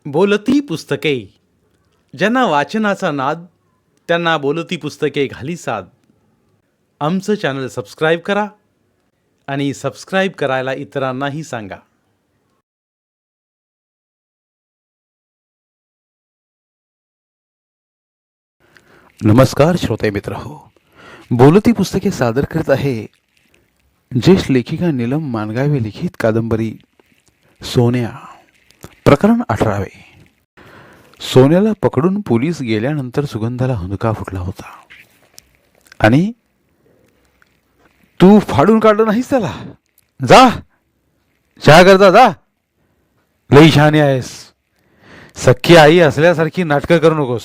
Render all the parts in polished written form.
बोलती पुस्तके. ज्यांना वाचनाचा नाद, त्यांना बोलती पुस्तके घाली साद. आमचं चॅनल सबस्क्राईब करा आणि सबस्क्राईब करायला इतरांनाही सांगा. नमस्कार श्रोते मित्र हो, बोलती पुस्तके सादर करत आहे ज्येष्ठ लेखिका नीलम मानगावे लिखित कादंबरी सोन्या. प्रकरण 18. सोन्याला पकडून पोलीस गेल्यानंतर सुगंधाला हुंदका फुटला होता. आणि तू फाडून काढलं नाहीस त्याला? जा, चहा करता जा. लई शहाणी आहेस. सख्खी आई असल्यासारखी नाटकं करू नकोस.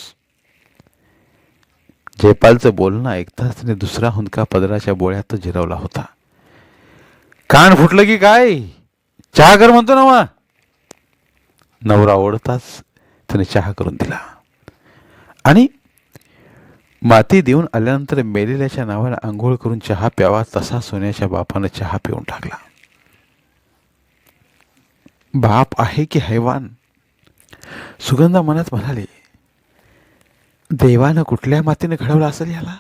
जयपालचं बोलणं ऐकताच तिने दुसरा हुंदका पदराच्या बोळ्यात जिरवला होता. कान फुटलं की काय? चहा कर म्हणतो ना. मा नवरा ओढताच तिने चहा करून दिला आणि माती देऊन आल्यानंतर मेलेल्याच्या नावाने आंघोळ करून चहा प्यावा तसा सोन्याच्या बापानं चहा पिऊन टाकला. बाप आहे की हैवान? सुगंधा मनात म्हणाली. देवानं कुठल्या मातीने घडवला असेल याला?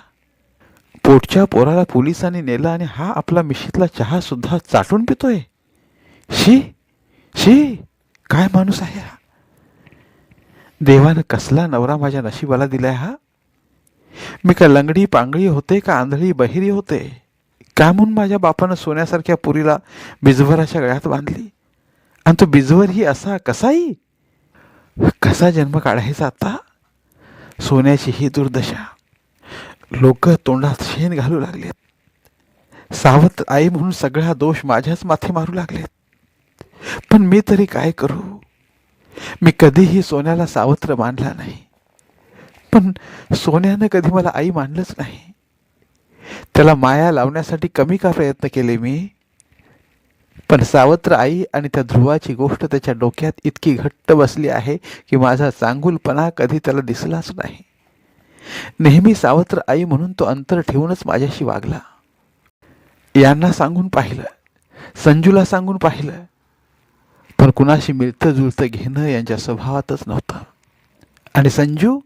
पोटच्या पोराला पोलिसांनी नेलं आणि हा आपला मिशीतला चहा सुद्धा चाटून पितोय. शी शी, काय माणूस आहे हा? देवानं कसला नवरा माझ्या नशिबाला दिलाय हा? मी का लंगडी पांगळी होते का आंधळी बहिरी होते? का म्हणून माझ्या बापानं सोन्यासारख्या पुरीला बिजवराच्या गळ्यात बांधली? आणि तो बिजवर ही असा कसाही? कसा जन्म काढायचा आता? सोन्याची ही दुर्दशा. लोक तोंडात शेण घालू लागलेत. सावत्र आई म्हणून सगळा दोष माझ्याच माथे मारू लागलेत. पण मी तरी काय करू? मी कधीही सोन्याला सावत्र मानला नाही, पण सोन्यानं कधी मला आई मानलंच नाही. त्याला माया लावण्यासाठी कमी का प्रयत्न केले मी? पण सावत्र आई आणि त्या ध्रुवाची गोष्ट त्याच्या डोक्यात इतकी घट्ट बसली आहे की माझा चांगुलपणा कधी त्याला दिसलाच नाही. नेहमी सावत्र आई म्हणून तो अंतर ठेवूनच माझ्याशी वागला. यांना सांगून पाहिलं, संजूला सांगून पाहिलं, पण कुणाशी मिळतं जुळतं घेणं यांच्या स्वभावातच नव्हतं. आणि संजू,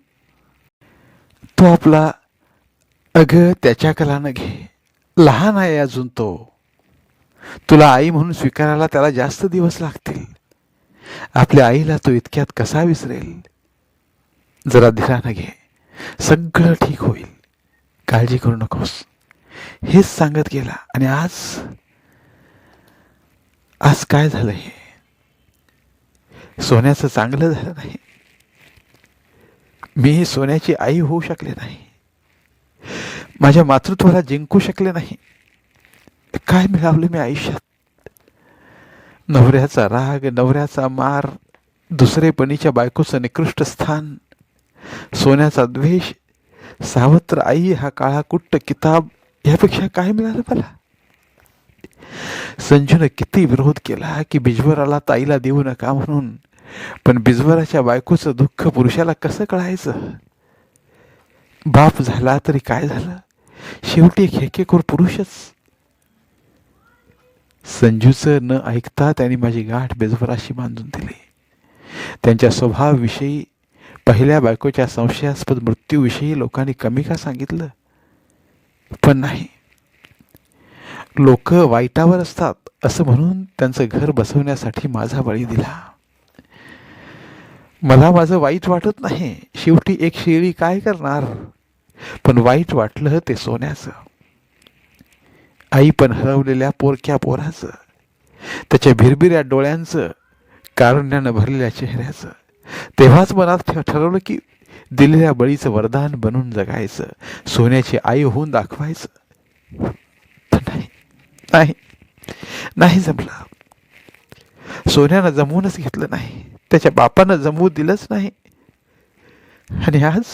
तो आपला अगं त्याच्या कलानं घे. लहान आहे अजून तो. तुला आई म्हणून स्वीकारायला त्याला जास्त दिवस लागतील. आपल्या आईला तो इतक्यात कसा विसरेल? जरा धीरानं घे, सगळं ठीक होईल. काळजी करू नकोस. हेच सांगत गेला. आणि आज काय झालं? हे सोन्याचं चांगलं झालं नाही. मी सोन्याची आई होऊ शकले नाही. माझ्या मातृत्वाला जिंकू शकले नाही. काय मिळवलं मी आयुष्यात? नवऱ्याचा राग, नवऱ्याचा मार, दुसरेपणीच्या बायकोचं निकृष्ट स्थान, सोन्याचा द्वेष, सावत्र आई हा काळा कुट्ट किताब, यापेक्षा काय मिळालं मला? संजूनं किती विरोध केला की बिजवराला ताईला देऊ नका म्हणून, पण बिजवराच्या बायकोचं दुःख पुरुषाला कसं कळायचं? बाप झाला तरी काय झालं, शेवटी एक हेकेखोर पुरुषच. संजूचं न ऐकता त्यांनी माझी गाठ बिजवराशी बांधून दिली. त्यांच्या स्वभावाविषयी, पहिल्या बायकोच्या संशयास्पद मृत्यूविषयी लोकांनी कमी का सांगितलं? पण नाही, लोक वाईटावर असतात असं म्हणून त्यांचं घर बसवण्यासाठी माझा बळी दिला. मला माझं वाईट वाटत नाही. शेवटी एक शेळी काय करणार? पण वाईट वाटलं ते सोन्याचं. आई पण हरवलेल्या पोरक्या पोराचं, त्याच्या भिरभिऱ्या डोळ्यांचं, कारुण्यानं भरलेल्या चेहऱ्याचं. तेव्हाच मनात ठरवलं की दिलेल्या बळीचं वरदान बनून जगायचं, सोन्याची आई होऊन दाखवायचं. पण नाही, नाही जमलं. सोन्यानं जमवूनच घेतलं नाही, त्याच्या बापानं जमवू दिलंच नाही. आणि आज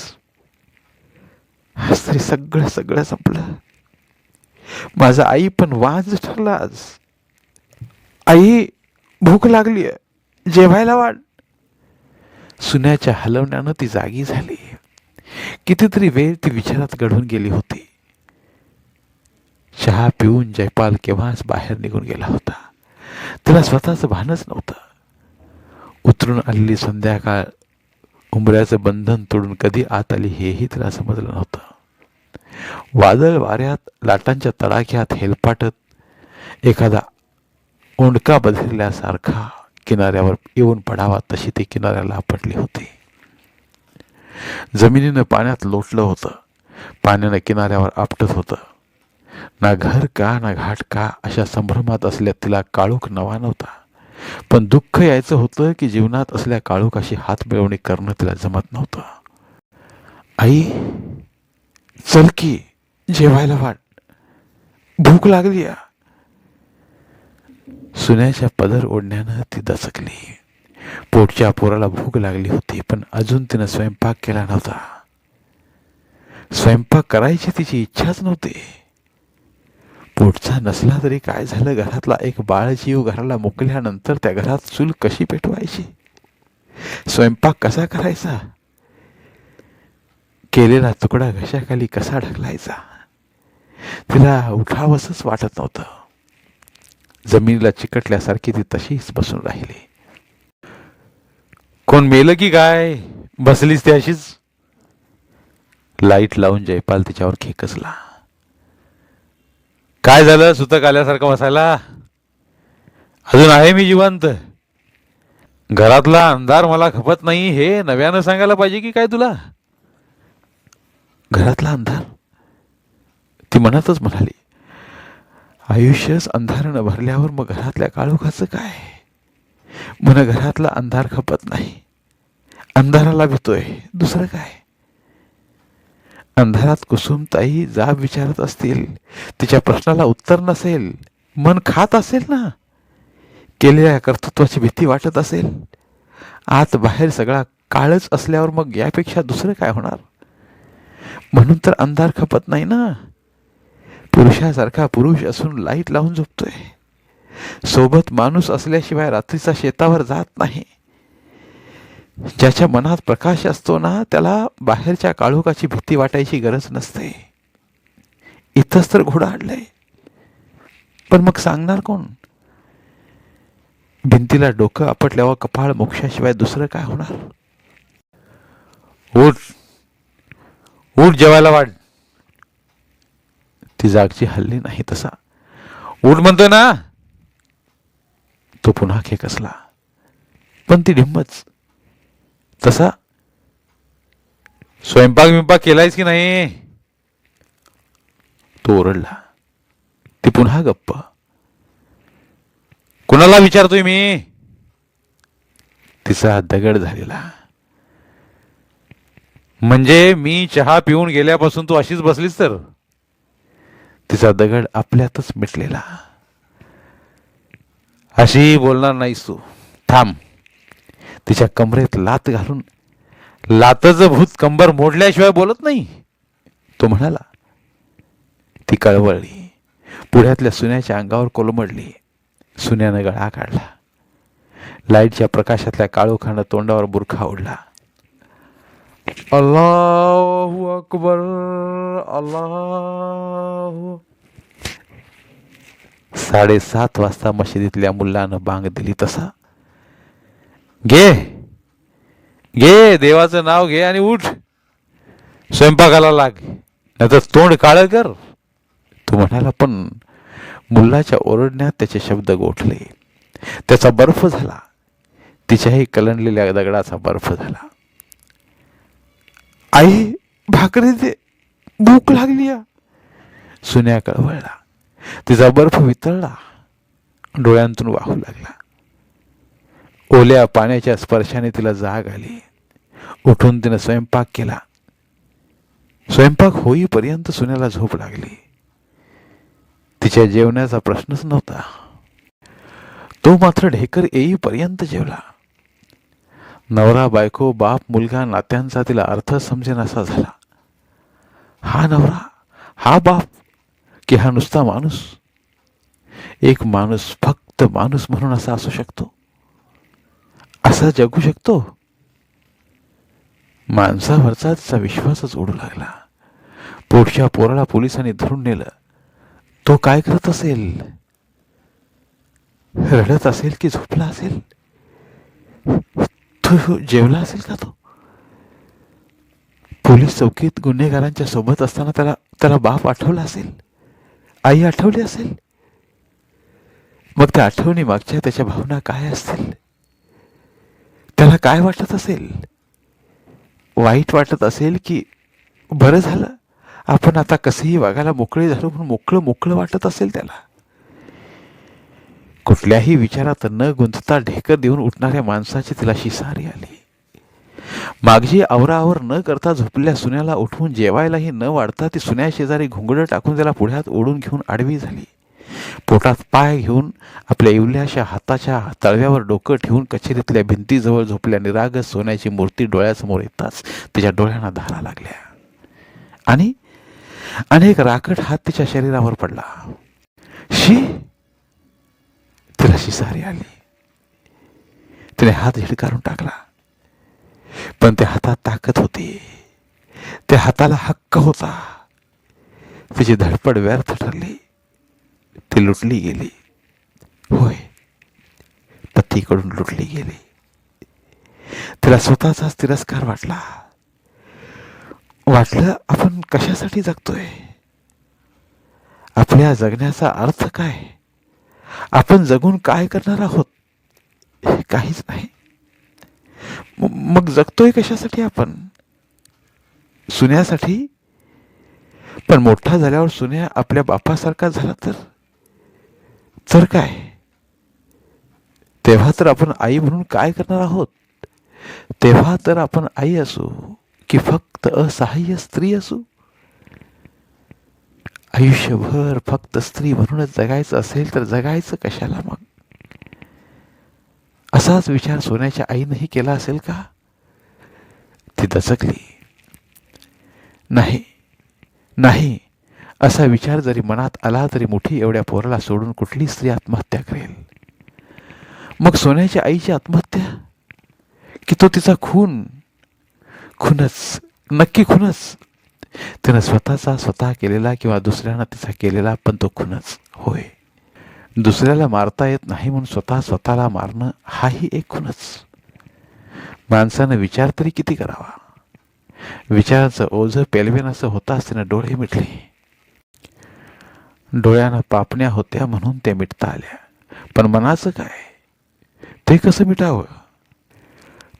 तरी सगळं संपलं. माझा आई पण वाज ठरला. आज आई, भूक लागली, जेवायला वाढ. सुन्याच्या हलवण्यानं ती जागी झाली. कितीतरी वेळ ती विचारात घडून गेली होती. चहा पिऊन जयपाल केव्हाच बाहेर निघून गेला होता. त्याला स्वतःचं भानच नव्हतं. उतरून आलेली संध्याकाळ उंबऱ्याचं बंधन तोडून कधी आत आली हेही तिला समजलं नव्हतं. वादळ वाऱ्यात, लाटांच्या तडाख्यात हेलपाटत एखादा ओंडका बदलल्यासारखा किनाऱ्यावर येऊन पडावा तशी ती किनाऱ्याला आपटली होती. जमिनीनं पाण्यात लोटलं होतं. पाण्यानं किनाऱ्यावर आपटत होतं. ना घर का ना घाट का अशा संभ्रमात असल्या तिला काळोख नवा नव्हता. पण दुःख यायचं होतं की जीवनात असल्या काळोखाशी हात मिळवणी करणं तिला जमत नव्हतं. आई, चल की, जेवायला वाट, भूक लागली या. सुन्याच्या पदर ओढण्यानं ती दचकली. पोटच्या पोराला भूक लागली होती, पण अजून तिनं स्वयंपाक केला नव्हता. स्वयंपाक करायची तिची इच्छाच नव्हती. पोटचा नसला तरी काय झालं, घरातला एक बाळजीव घराला मोकल्यानंतर त्या घरात चूल कशी पेटवायची, स्वयंपाक कसा करायचा, केलेला तुकडा घशाखाली कसा ढकलायचा, तिला उठावंसच वाटत नव्हतं. जमिनीला चिकटल्यासारखी ती तशीच बसून राहिली. कोण मेलं की काय, बसलीस ती अशीच. लाईट लावून जयपाल तिच्यावर खेकसला. काय झालं सुतक आल्यासारखं बसायला? अजून आहे मी जिवंत. घरातला अंधार मला खपत नाही हे नव्यानं सांगायला पाहिजे की काय तुला? घरातला अंधार? ती मनातच म्हणाली. आयुष्यच अंधारानं भरल्यावर मग घरातल्या काळोखाचं काय? म्हण घरातला अंधार खपत नाही, अंधाराला भीतोय, दुसरं काय? अंधारात कुसुमताई जाब विचारत असतील, तिच्या प्रश्नाला उत्तर नसेल, मन खात असेल ना, केलेल्या कर्तृत्वाची भीती वाटत असेल, आत बाहेर सगळा काळच असल्यावर मग यापेक्षा दुसरं काय होणार? म्हणून तर अंधार खपत नाही ना. पुरुषासारखा पुरुष असून लाईट लावून झोपतोय. सोबत माणूस असल्याशिवाय रात्रीचा शेतावर जात नाही. ज्याच्या मनात प्रकाश असतो ना, त्याला बाहेरच्या काळोखाची भीती वाटायची गरज नसते. इथंच तर घोडा आणलंय, पण मग सांगणार कोण? भिंतीला डोकं आपटल्यावर कपाळ मोक्षाशिवाय दुसरं काय होणार? उठ उठ, जेवायला वाढ. ती जागची हल्ली नाही तसा. उठ म्हणतोय ना. तो पुन्हा खेकसला, पण ती ढिम्मच. तसा स्वयंपाक बिंपाक केलायस की नाही? तो ओरडला. ती पुन्हा गप्प. कुणाला विचारतोय मी? तिचा दगड झालेला. म्हणजे मी चहा पिऊन गेल्यापासून तू अशीच बसलीस तर? तिचा दगड आपल्यातच मिटलेला. अशी बोलणार नाहीस तू, थांब. तिच्या कमरेत लात घालून, लातचं भूत कंबर मोडल्याशिवाय बोलत नाही, तो म्हणाला. ती कळवळली. पुढ्यातल्या सुन्याच्या अंगावर कोलमडली. सुन्यानं गळा काढला. लाईटच्या प्रकाशातल्या काळोखानं तोंडावर बुरखा ओढला. अल्लाहू अकबर, अल्लाहू. 7:30 वाजता मशिदीतल्या मुल्लानं बांग दिली तसा. घे घे, देवाचं नाव घे आणि उठ, स्वयंपाकाला लाग, नाहीतर तोंड काळं कर, तो म्हणाला. पण मुल्लाच्या ओरडण्यात त्याचे शब्द गोठले. त्याचा बर्फ झाला. तिच्याही कलंडलेल्या दगडाचा बर्फ झाला. आई, भाकरी दे, भूक लागली या. सुन्या कळवळला. तिचा बर्फ वितळला, डोळ्यांतून वाहू लागला. ओल्या पाण्याच्या स्पर्शाने तिला जाग आली. उठून तिनं स्वयंपाक केला. स्वयंपाक होईपर्यंत सुन्याला झोप लागली. तिच्या जेवण्याचा प्रश्नच नव्हता. तो मात्र ढेकर येईपर्यंत जेवला. नवरा बायको, बाप मुलगा, नात्यांचा तिला अर्थ समजेनासा झाला. हा नवरा, हा बाप, की हा नुसता माणूस? एक माणूस, फक्त माणूस म्हणून असा असू शकतो, असा जगू शकतो? माणसावरचा तिचा विश्वासच उडू लागला. पोटच्या पोराला पोलिसांनी धरून नेलं. तो काय करत असेल? रडत असेल की झोपला असेल? तो जेवला असेल का तो? पोलीस चौकीत गुन्हेगारांच्या सोबत असताना त्याला बाप आठवला असेल, आई आठवली असेल. मग त्या आठवणी मागच्या त्याच्या भावना काय असतील? त्याला काय वाटत असेल? वाईट वाटत असेल की बरं झालं आपण आता कसंही वागायला मोकळे झालो म्हणून मोकळं मोकळं वाटत असेल त्याला. कुठल्याही विचारात न गुंतता ढेकर देऊन उठणाऱ्या माणसाची तिला शिसारी आली. मागची आवराआवर न करता झोपलेल्या सुन्याला उठवून जेवायलाही न वाढता ती सुन्या शेजारी घुंगडं टाकून त्याला पुढ्यात ओढून घेऊन आडवी झाली. पोटात पाय घेऊन आपल्या इवल्याशा हाताच्या तळव्यावर डोकं ठेवून कचेरीतल्या भिंतीजवळ झोपल्या निरागस सोन्याची मूर्ती डोळ्यासमोर येताच तिच्या डोळ्यांना धारा लागल्या आणि अनेक राकट हात तिच्या शरीरावर पडला. शी, तिला शिसारी आली. तिने हात झिडकारून टाकला, पण त्या हातात ताकद होती, त्या हाताला हक्क होता. तिची धडपड व्यर्थ ठरली, ती लुटली गेली. होय, पतीकडून लुटली गेली. तिला स्वतःचाच तिरस्कार वाटला. वाटलं आपण कशासाठी जगतोय, आपल्या जगण्याचा अर्थ काय, आपण जगून काय करणार आहोत, हे काहीच नाही. मग जगतोय कशासाठी आपण? सुन्यासाठी. पण मोठा झाल्यावर सुन्या आपल्या बापासारखा झाला तर काय? तेव्हा तर आपण आई म्हणून काय करणार आहोत? तेव्हा तर आपण आई असू की फक्त असहाय्य स्त्री असू? आयुष्यभर फक्त स्त्री म्हणूनच जगायचं असेल तर जगायचं कशाला मग? असाच विचार सोन्याच्या आईनेही केला असेल का? ती दचकली. नाही नाही, असा विचार जरी मनात आला तरी मुठी एवढ्या पोराला सोडून कुठली स्त्री आत्महत्या करेल? मग सोन्याच्या आईची आत्महत्या की तो तिचा खूनच, नक्की खूनच. तिनं स्वतःचा स्वतः केलेला किंवा दुसऱ्यानं तिचा केलेला, पण तो खूनच होय. दुसऱ्याला मारता येत नाही म्हणून स्वतःला मारणं हाही एक खूनच. माणसानं विचार तरी किती करावा? विचाराचं ओझं पेलवेन असं होताच तिनं डोळे मिटले. डोळ्यानं पापण्या होत्या म्हणून ते मिटता आल्या, पण मनाचं काय, ते कसं मिटावं?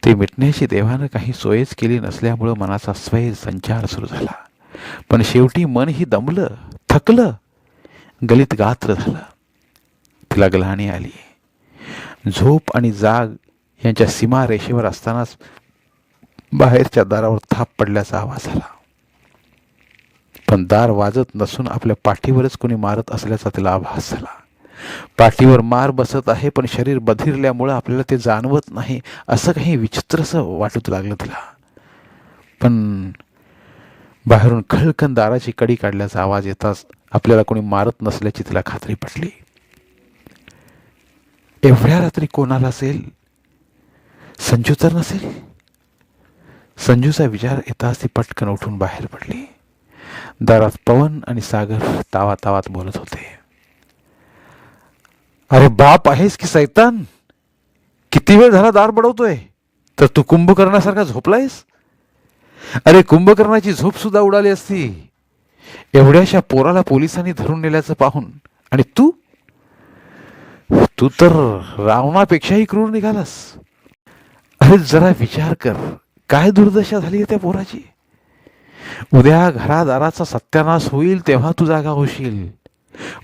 ते मिटण्याची देवानं काही सोयच केली नसल्यामुळं मनाचा स्वैर संचार सुरू झाला. पण शेवटी मन ही दमलं, थकलं, गलित गात्र झालं. तिला ग्लानी आली. झोप आणि जाग यांच्या सीमा रेषेवर असतानाच बाहेरच्या दारावर थाप पडल्याचा आवाज आला. पण दार वाजत नसून आपल्या पाठीवरच कोणी मारत असल्याचा तिला आभास झाला. पाठीवर मार बसत आहे, पण शरीर बधिरल्यामुळं आपल्याला ते जाणवत नाही. असं काही विचित्रसं वाटू लागलं तिला. पण बाहेरून खळखन दाराची कडी काढल्याचा आवाज येताच आपल्याला कोणी मारत नसल्याची तिला खात्री पटली. एवढ्या रात्री कोणाला असेल? संजू तर नसेल? संजूचा विचार येताच ती पटकन उठून बाहेर पडली. दारात पवन आणि सागर तावातावात बोलत होते. अरे बाप आहेस की सैतान? किती वेळ झाला दार बडवतोय, तर तू कुंभकर्णासारखा झोपलायस? अरे कुंभकर्णाची झोप सुद्धा उडाली असती एवढ्याशा पोराला पोलिसांनी धरून नेल्याचं पाहून. आणि तू तर रावणापेक्षाही क्रूर निघालास. अरे जरा विचार कर, काय दुर्दशा झाली आहे त्या पोराची. उद्या घरादाराचा सत्यानाश होईल तेव्हा तू जागा होशील,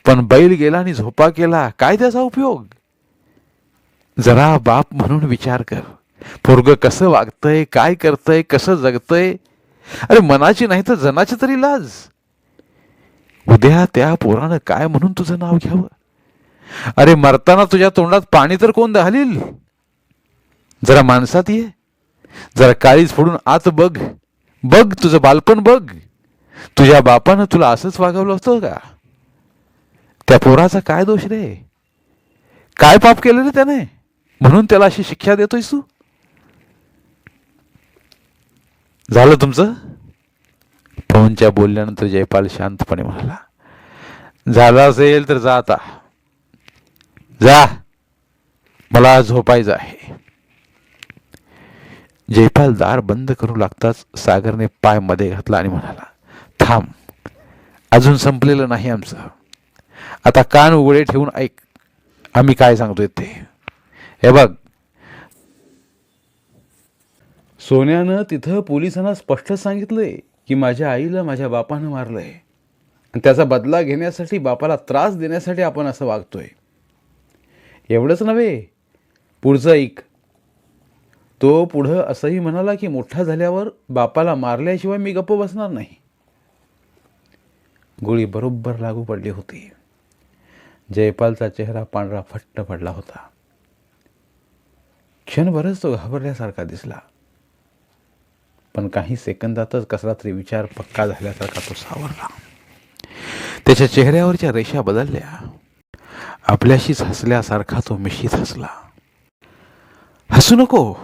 पण बैल गेला आणि झोपा केला, काय त्याचा उपयोग? जरा बाप म्हणून विचार कर. पोरग कसं वागतंय, काय करतंय, कसं जगतंय. अरे मनाची नाही तर जनाची तरी लाज. उद्या त्या पोरानं काय म्हणून तुझं नाव घ्यावं? अरे मरताना तुझ्या तोंडात पाणी तर कोण घालील? जरा माणसात ये, जरा काळीज फोडून आत बघ. बघ तुझं बालपण बघ. तुझ्या बापानं तुला असंच वागवलं होतं का? त्या पोराचा काय दोष रे? काय पाप केलं रे त्याने म्हणून त्याला अशी शिक्षा देतोयस तू? झालं तुमचं? पवनच्या बोलल्यानंतर जयपाल शांतपणे म्हणाला, झालं असेल तर जा आता, जा, मला झोपायचं आहे. जयपाल दार बंद करू लागताच सागरने पाय मध्ये घातला आणि म्हणाला, थांब, अजून संपलेलं नाही आमचं. आता कान उघडे ठेवून ऐक आम्ही काय सांगतोय ते. हे बघ, सोन्यानं तिथं पोलिसांना स्पष्ट सांगितलंय की माझ्या आईला माझ्या बापानं मारलंय आणि त्याचा बदला घेण्यासाठी, बापाला त्रास देण्यासाठी आपण असं वागतोय. एवढंच नव्हे, पुढचं ऐक. तो पुढं असंही म्हणाला की मोठा झाल्यावर बापाला मारल्याशिवाय मी गप्प बसणार नाही. गोळी बरोबर लागू पडली होती. जयपालचा चेहरा पांढरा फट्ट पडला होता. क्षणभरच तो घाबरल्यासारखा दिसला, पण काही सेकंदातच कसला तरी विचार पक्का झाल्यासारखा तो सावरला. त्याच्या चेहऱ्यावरच्या रेषा बदलल्या. आपल्याशीच हसल्यासारखा तो मिशीत हसला. हसू नको.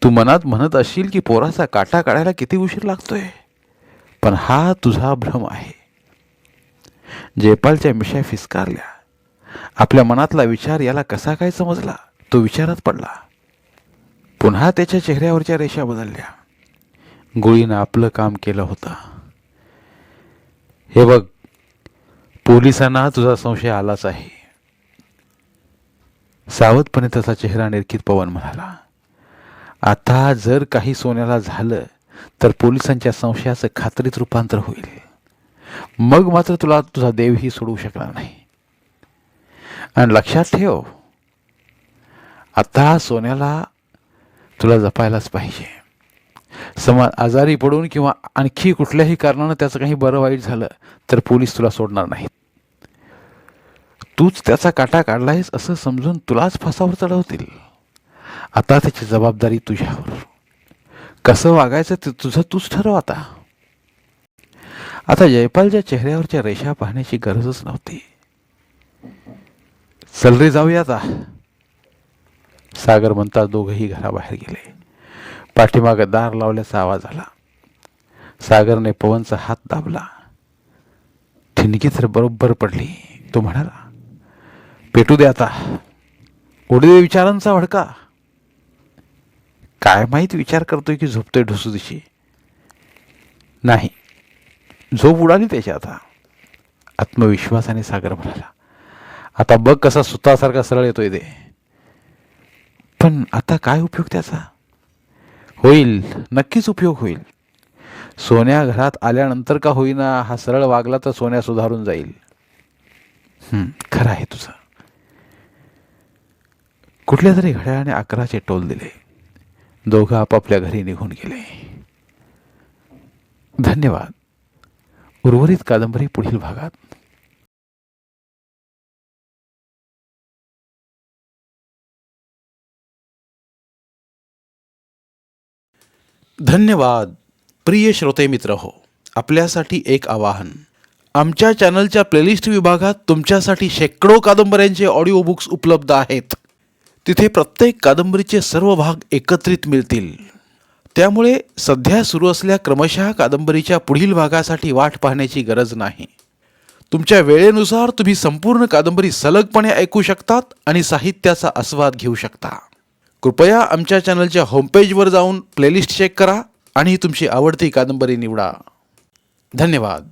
तू मनात म्हणत असशील की पोराचा काटा काढायला किती उशीर लागतोय, पण हा तुझा भ्रम आहे. जयपालच्या मिशा फिसकारल्या. आपल्या मनातला विचार याला कसा काय समजला, तो विचारात पडला. पुन्हा त्याच्या चेहऱ्यावरच्या रेषा बदलल्या. गोळीनं आपलं काम केलं होतं. हे बघ, पोलिसांना तुझा संशय आलाच आहे. सावधपणे त्याचा चेहरा निरखित पवन म्हणाला, आता जर काही सोन्याला झालं तर पोलिसांच्या संशयाचं खात्रीत रूपांतर होईल. मग मात्र तुला तुझा देवही सोडवू शकणार नाही. आणि लक्षात ठेव, आता सोन्याला तुला जपायलाच पाहिजे. समाज आजारी पडून किंवा आणखी कुठल्याही कारणानं त्याचं काही बरं वाईट झालं तर पोलीस तुला सोडणार नाहीत. तूच त्याचा काटा काढलायस असं समजून तुलाच फासावर चढवतील. आता त्याची जबाबदारी तुझ्यावर. कसं वागायचं ते तुझं तूच ठरव. आता जयपालच्या चेहऱ्यावरच्या रेषा पाहण्याची गरजच नव्हती. चल रे, जाऊया आता, सागर म्हणता दोघंही घराबाहेर गेले. पाठीमागं दार लावल्याचा आवाज आला. सागरने पवनचा हात दाबला. ठिणगी तर बरोबर पडली. तो म्हणाला, पेटू दे आता, उडू दे विचारांचा भडका. काय माहीत विचार करतोय की झोपतोय ढुसूदिशी. नाही, झोप उडाली त्याची आता. आत्मविश्वासाने सागर म्हणाला, आता बघ कसा सुतासारखा सरळ येतोय ते. पण आता काय उपयोग त्याचा? होईल, नक्कीच उपयोग होईल. सोन्या घरात आल्यानंतर का होईना हा सरळ वागला तर सोन्या सुधारून जाईल. खरं आहे तुझं. कुठल्या तरी घड्याळाने 11चे टोल दिले. दोघं आपापल्या घरी निघून गेले. धन्यवाद. उर्वरित कादंबरी पुढील भागात. धन्यवाद. प्रिय श्रोते मित्र हो, आपल्यासाठी एक आवाहन. आमच्या चॅनलच्या प्लेलिस्ट विभागात तुमच्यासाठी शेकडो कादंबऱ्यांचे ऑडिओ बुक्स उपलब्ध आहेत. तिथे प्रत्येक कादंबरीचे सर्व भाग एकत्रित मिळतील. त्यामुळे सध्या सुरू असलेल्या क्रमशः कादंबरीच्या पुढील भागासाठी वाट पाहण्याची गरज नाही. तुमच्या वेळेनुसार तुम्ही संपूर्ण कादंबरी सलगपणे ऐकू शकतात आणि साहित्याचा आस्वाद घेऊ शकता. कृपया आमच्या चॅनलच्या होमपेजवर जाऊन प्लेलिस्ट चेक करा आणि तुमची आवडती कादंबरी निवडा. धन्यवाद.